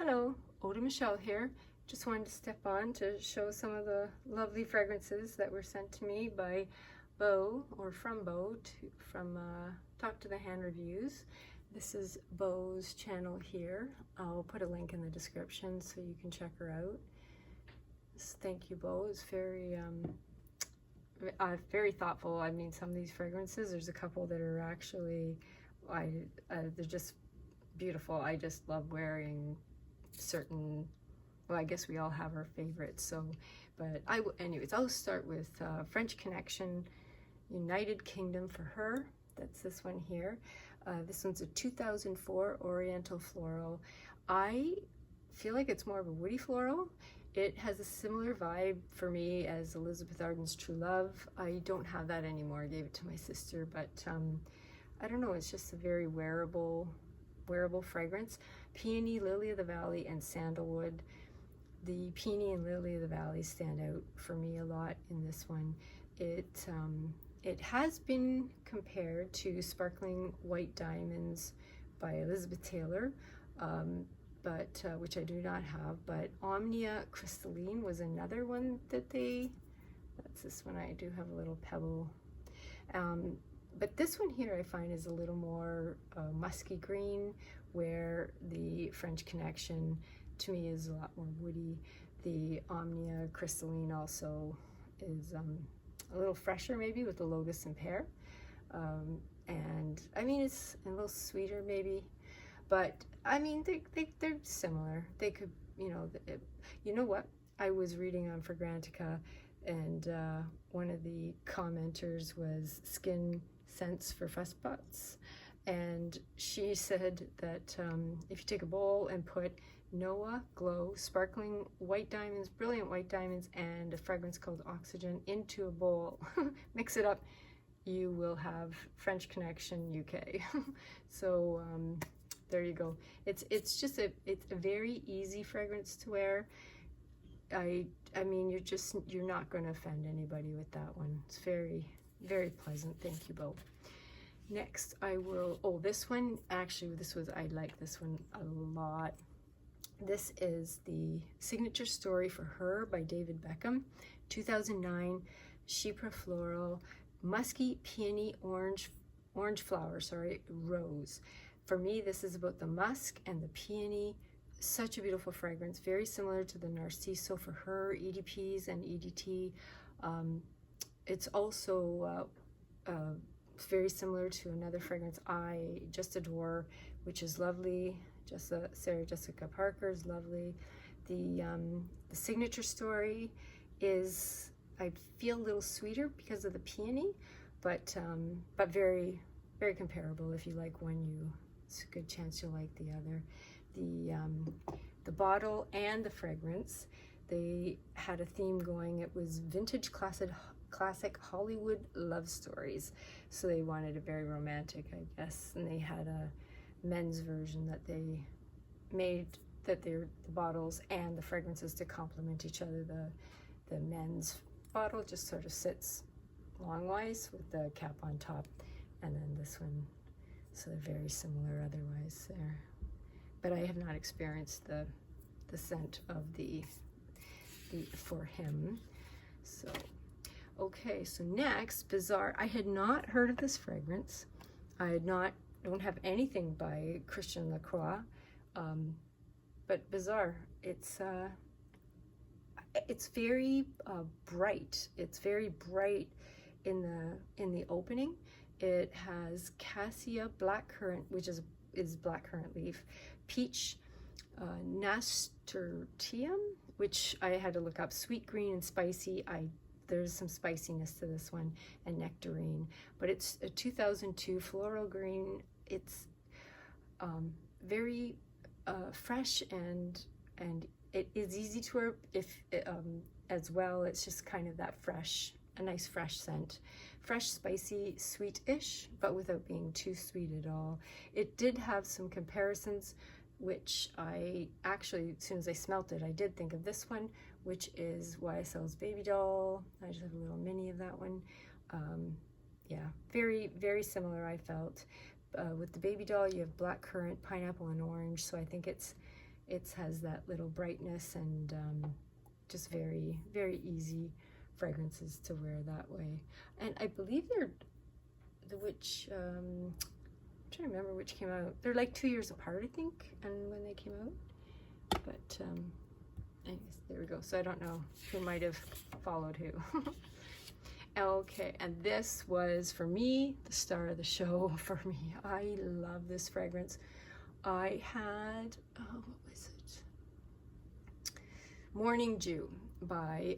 Hello, Oda Michelle here. Just wanted to step on to show some of the lovely fragrances that were sent to me by Bo, or from Bo, from Talk to the Hand Reviews. This is Bo's channel here. I'll put a link in the description so you can check her out. Thank you, Bo. It's very thoughtful. I mean, some of these fragrances, there's a couple that are actually, they're just beautiful. I just love wearing certain, well, I guess we all have our favorites, so, but anyways, I'll start with French Connection, United Kingdom for her. That's this one here. This one's a 2004 Oriental Floral. I feel like it's more of a woody floral. It has a similar vibe for me as Elizabeth Arden's True Love. I don't have that anymore. I gave it to my sister, but I don't know, it's just a very wearable fragrance. Peony, Lily of the Valley, and Sandalwood. The Peony and Lily of the Valley stand out for me a lot in this one. It has been compared to Sparkling White Diamonds by Elizabeth Taylor, which I do not have, but Omnia Crystalline was another one that that's this one. I do have a little pebble. But this one here I find is a little more musky green, where the French Connection to me is a lot more woody. The Omnia Crystalline also is a little fresher, maybe, with the lotus and pear. And I mean, it's a little sweeter maybe, but I mean, they're similar. They could, you know what? I was reading on Fragrantica, and one of the commenters was Skin Scents for Fusspots, and she said that if you take a bowl and put Noah Glow Sparkling White Diamonds, Brilliant White Diamonds, and a fragrance called Oxygen into a bowl, mix it up, you will have French Connection UK. So there you go. It's a very easy fragrance to wear. I mean, you're not going to offend anybody with that one. It's very pleasant. Thank you, Bo. Next, I like this one a lot. This is the Signature Story for Her by David Beckham, 2009, Chypre Floral, Musky Peony Orange Flower, Rose. For me, this is about the musk and the peony. Such a beautiful fragrance, very similar to the Narciso for Her, EDPs and EDT. It's also very similar to another fragrance I just adore, which is lovely. Sarah Jessica Parker's lovely. The Signature Story is, I feel, a little sweeter because of the peony, but very comparable. If you like one, it's a good chance you'll like the other. The bottle and the fragrance, they had a theme going. It was vintage classic Hollywood love stories. So they wanted it very romantic, I guess. And they had a men's version that they made, that the bottles and the fragrances to complement each other. The men's bottle just sort of sits longwise with the cap on top, and then this one, so they're very similar otherwise there. But I have not experienced the scent of the for him. So okay, so next, Bizarre. I had not heard of this fragrance. Don't have anything by Christian Lacroix, but Bizarre. It's very bright. It's very bright in the opening. It has cassia, blackcurrant, which is blackcurrant leaf, peach, nasturtium, which I had to look up, sweet green and spicy. There's some spiciness to this one, and nectarine, but it's a 2002 floral green. It's very fresh, and it is easy to wear as well. It's just kind of that a nice fresh scent. Fresh, spicy, sweet-ish, but without being too sweet at all. It did have some comparisons, which I actually, as soon as I smelt it, I did think of this one, which is YSL's Baby Doll. I just have a little mini of that one. Yeah, very similar, I felt. With the Baby Doll, you have blackcurrant, pineapple, and orange, so I think it's it has that little brightness, and just very, very easy fragrances to wear that way. And I believe they're I'm trying to remember which came out. They're like 2 years apart, I think, and when they came out. But anyways, there we go. So I don't know who might have followed who. Okay, and this was, for me, the star of the show for me. I love this fragrance. I had, what was it? Morning Dew by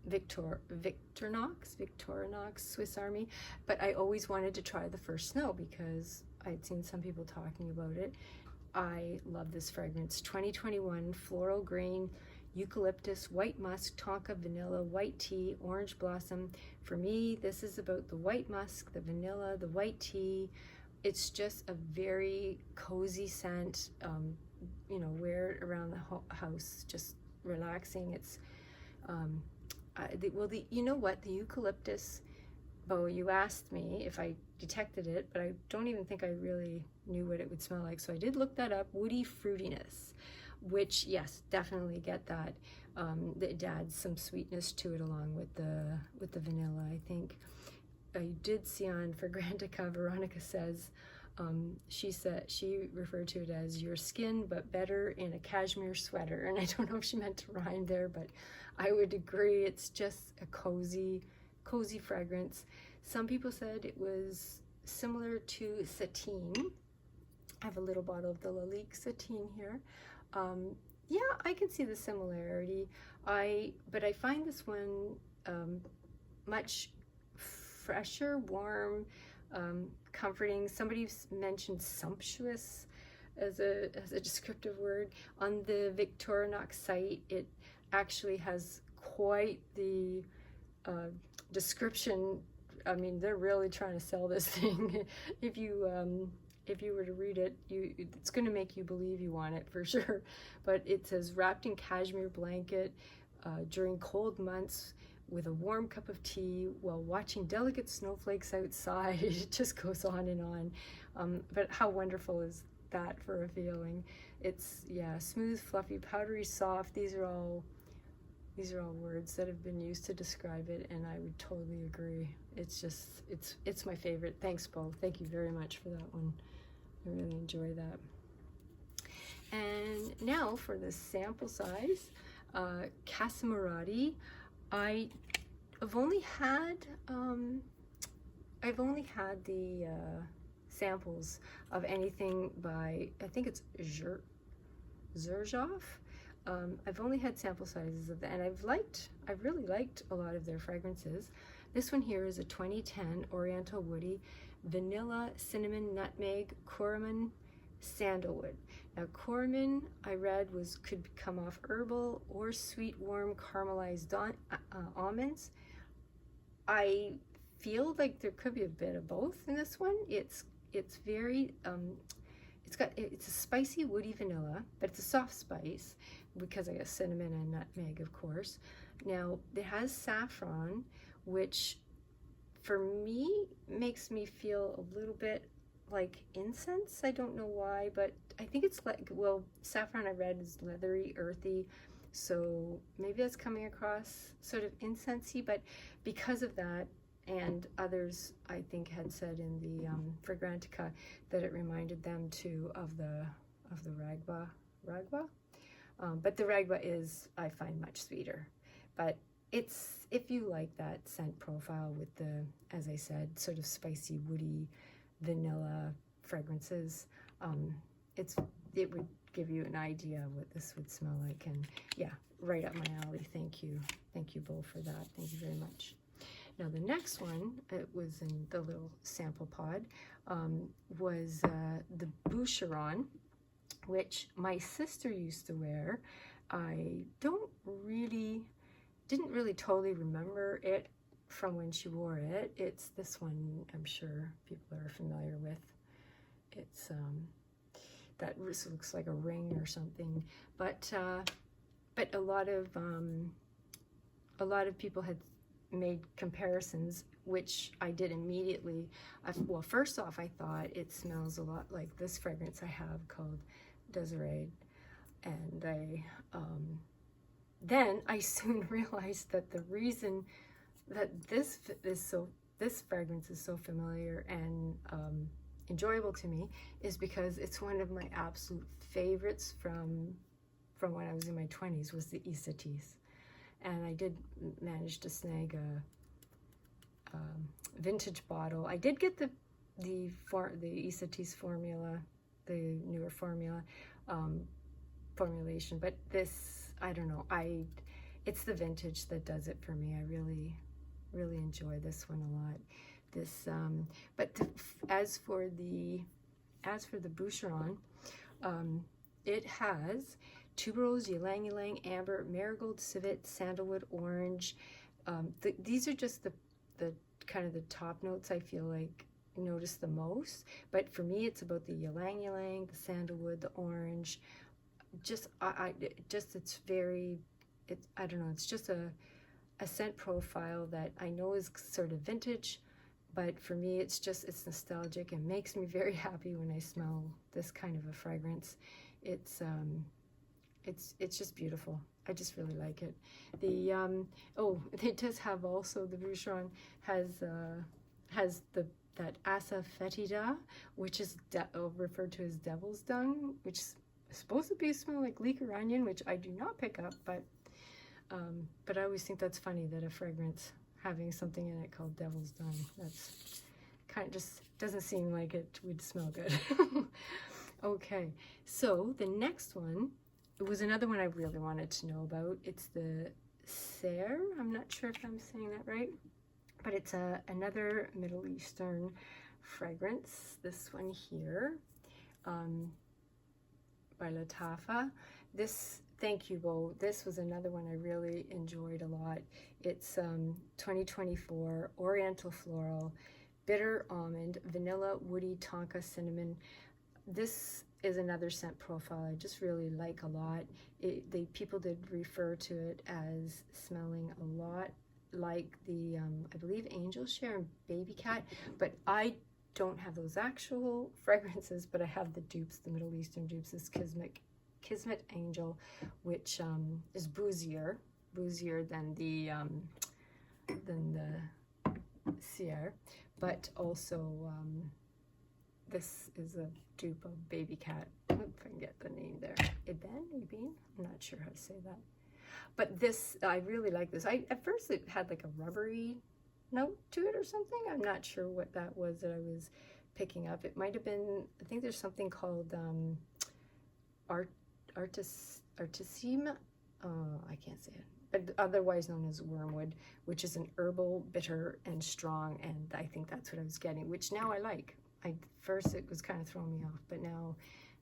Victorinox, Swiss Army. But I always wanted to try the First Snow because I'd seen some people talking about it. I love this fragrance. 2021 floral grain, eucalyptus, white musk, tonka, vanilla, white tea, orange blossom. For me, this is about the white musk, the vanilla, the white tea. It's just a very cozy scent. You know, wear it around the house, just relaxing. It's you know what, the eucalyptus, Bo, you asked me if I detected it, but I don't even think I really knew what it would smell like. So I did look that up. Woody fruitiness, which, yes, definitely get that. It adds some sweetness to it along with the vanilla, I think. I did see on Fragrantica, Veronica Says, she referred to it as your skin, but better in a cashmere sweater. And I don't know if she meant to rhyme there, but I would agree. It's just a cozy fragrance. Some people said it was similar to Satine. I have a little bottle of the Lalique Satine here. Yeah, I can see the similarity. But I find this one much fresher, warm, comforting. Somebody mentioned sumptuous as a descriptive word. On the Victorinox site, it actually has quite the description. I mean, they're really trying to sell this thing. If you were to read it, it's going to make you believe you want it for sure. But it says, wrapped in cashmere blanket during cold months with a warm cup of tea while watching delicate snowflakes outside. It just goes on and on. But how wonderful is that for a feeling? It's, yeah, smooth, fluffy, powdery, soft. These are all words that have been used to describe it, and I would totally agree. It's just, it's my favorite. Thanks, Bo. Thank you very much for that one. I really enjoy that. And now for the sample size, Casamarati. I've only had the samples of anything by, I think it's Xerjoff. I've only had sample sizes of that, and I've really liked a lot of their fragrances. This one here is a 2010 Oriental Woody, vanilla, cinnamon, nutmeg, cardamom, sandalwood. Now cardamom, I read, could come off herbal or sweet, warm, caramelized almonds. I feel like there could be a bit of both in this one. It's very it's a spicy woody vanilla, but it's a soft spice because I guess cinnamon and nutmeg, of course. Now it has saffron, which for me makes me feel a little bit like incense. I don't know why, but I think it's like, well, saffron I read is leathery, earthy, so maybe that's coming across sort of incensey. But because of that, and others I think had said in the Fragrantica that it reminded them too of the Ragba. But the Ragba is, I find, much sweeter. But it's, if you like that scent profile with the, as I said, sort of spicy, woody, vanilla fragrances, it would give you an idea of what this would smell like. And yeah, right up my alley. Thank you both for that. Thank you very much. Now the next one, it was in the little sample pod, was the Boucheron, which my sister used to wear. I didn't really totally remember it from when she wore it. It's this one, I'm sure people are familiar with. It's that looks like a ring or something, but a lot of people had made comparisons, which I did immediately. Well, first off, I thought it smells a lot like this fragrance I have called Desiree, And then I soon realized that the reason that this fragrance is so familiar and enjoyable to me is because it's one of my absolute favorites from when I was in my 20s, was the Isatis. And I did manage to snag a vintage bottle. I did get the Isatis formula, the newer formula formulation, but this, I don't know, it's the vintage that does it for me. I really enjoy this one a lot. This as for the Boucheron, it has tuberose, ylang ylang, amber, marigold, civet, sandalwood, orange. These are just the kind of the top notes I feel like notice the most. But for me, it's about the ylang ylang, the sandalwood, the orange. Just I don't know. It's just a scent profile that I know is sort of vintage, but for me, it's nostalgic and makes me very happy when I smell this kind of a fragrance. It's just beautiful. I just really like it. It does have also, the Boucheron has that Asa Fetida, which is referred to as devil's dung, which is supposed to be smell like leek or onion, which I do not pick up, but I always think that's funny that a fragrance having something in it called devil's dung, that's kind of just doesn't seem like it would smell good. Okay, so the next one, it was another one I really wanted to know about. It's the Sayer. I'm not sure if I'm saying that right, but it's another Middle Eastern fragrance. This one here, by Latafa. Thank you, Bo. This was another one I really enjoyed a lot. It's 2024 Oriental Floral, Bitter Almond, Vanilla, Woody, Tonka, Cinnamon. This is another scent profile I just really like a lot. People did refer to it as smelling a lot like the, I believe, Angel Share and Baby Cat, but I don't have those actual fragrances, but I have the dupes, the Middle Eastern dupes. This Kismet Angel, which is boozier than the Sayer, but also this is a dupe of Baby Cat. If I can get the name there, Ibn? I'm not sure how to say that. But this, I really like this. At first it had like a rubbery note to it or something. I'm not sure what that was that I was picking up. It might have been, I think there's something called Artissime. I can't say it, but otherwise known as wormwood, which is an herbal, bitter, and strong, and I think that's what I was getting, which now I like. First it was kind of throwing me off, but now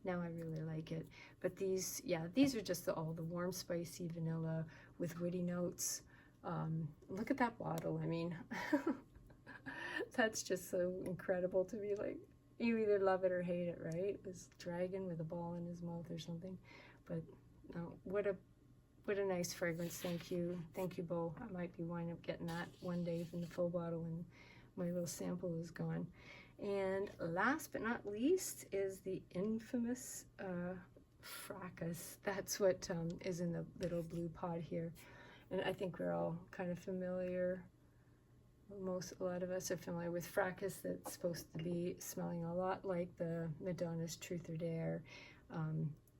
I really like it. But these are just all the warm, spicy vanilla with woody notes. Look at that bottle. I mean, that's just so incredible to be like, you either love it or hate it, right? This dragon with a ball in his mouth or something. But no, what a nice fragrance. Thank you, Bo. I might be winding up getting that one day from the full bottle and my little sample is gone. And last but not least is the infamous Fracas. That's what is in the little blue pod here. And I think we're all kind of familiar. A lot of us are familiar with Fracas. That's supposed to be smelling a lot like the Madonna's Truth or Dare.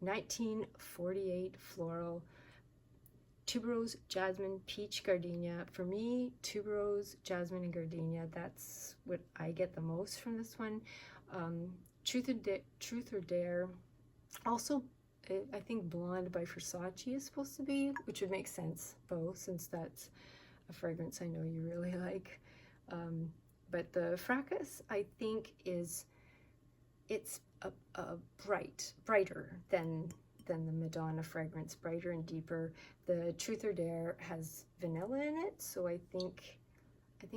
1948 floral. Tuberose, jasmine, peach, gardenia. For me, tuberose, jasmine, and gardenia, that's what I get the most from this one. Truth or Dare. Also, I think Blonde by Versace is supposed to be, which would make sense, Bo, since that's a fragrance I know you really like. But the Fracas, I think, it's brighter than the Madonna fragrance, brighter and deeper. The Truth or Dare has vanilla in it, so I think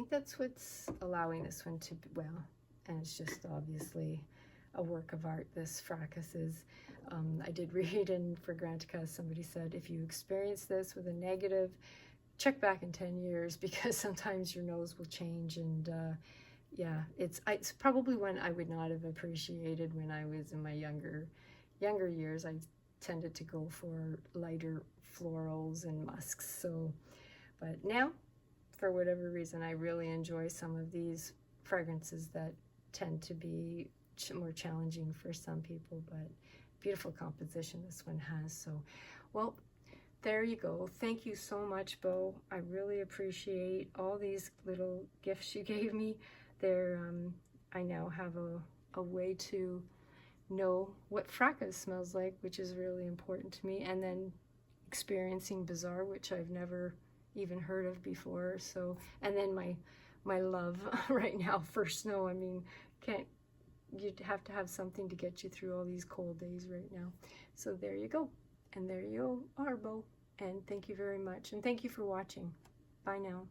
that's what's allowing this one to be, well, and it's just obviously a work of art, this Fracas is. I did read in Fragrantica, somebody said, if you experience this with a negative, check back in 10 years, because sometimes your nose will change, and yeah, it's probably one I would not have appreciated when I was in my younger years. I tended to go for lighter florals and musks. So, but now, for whatever reason, I really enjoy some of these fragrances that tend to be more challenging for some people, but beautiful composition this one has. So, well, there you go. Thank you so much, Bo. I really appreciate all these little gifts you gave me. I now have a way to know what fracas smells like, which is really important to me, and then experiencing Bazaar, which I've never even heard of before. So, and then my love right now for snow. I mean, you'd have to have something to get you through all these cold days right now. So there you go. And there you are, Bo. And thank you very much. And thank you for watching. Bye now.